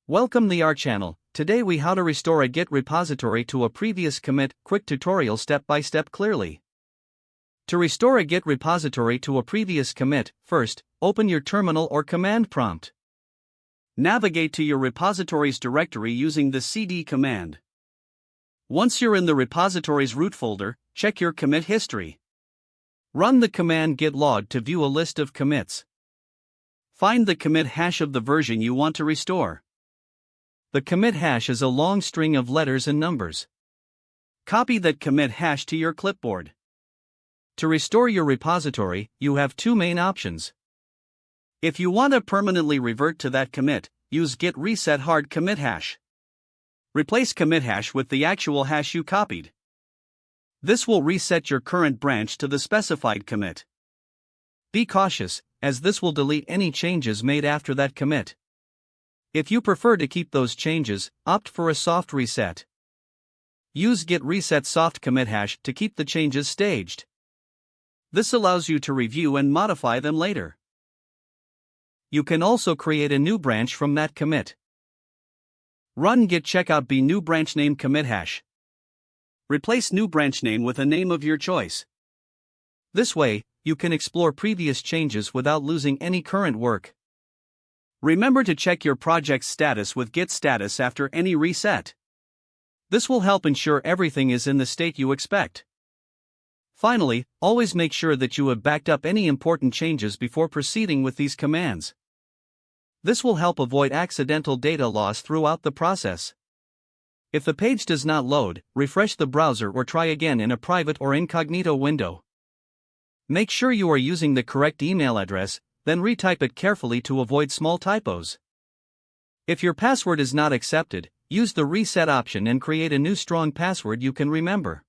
Welcome to our channel. Today we how to restore a Git repository to a previous commit, quick tutorial step by step clearly. To restore a Git repository to a previous commit, first, open your terminal or command prompt. Navigate to your repository's directory using the cd command. Once you're in the repository's root folder, check your commit history. Run the command git log to view a list of commits. Find the commit hash of the version you want to restore. The commit hash is a long string of letters and numbers. Copy that commit hash to your clipboard. To restore your repository, you have two main options. If you want to permanently revert to that commit, use git reset hard commit hash. Replace commit hash with the actual hash you copied. This will reset your current branch to the specified commit. Be cautious, as this will delete any changes made after that commit. If you prefer to keep those changes, opt for a soft reset. Use git reset soft commit hash to keep the changes staged. This allows you to review and modify them later. You can also create a new branch from that commit. Run git checkout b new branch name commit hash. Replace new branch name with a name of your choice. This way, you can explore previous changes without losing any current work. Remember to check your project's status with git status after any reset. This will help ensure everything is in the state you expect. Finally, always make sure that you have backed up any important changes before proceeding with these commands. This will help avoid accidental data loss throughout the process. If the page does not load, refresh the browser or try again in a private or incognito window. Make sure you are using the correct email address, then retype it carefully to avoid small typos. If your password is not accepted, use the reset option and create a new strong password you can remember.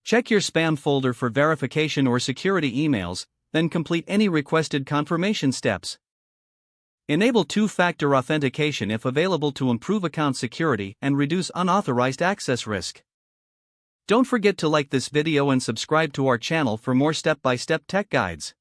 Check your spam folder for verification or security emails, then complete any requested confirmation steps. Enable two-factor authentication if available to improve account security and reduce unauthorized access risk. Don't forget to like this video and subscribe to our channel for more step-by-step tech guides.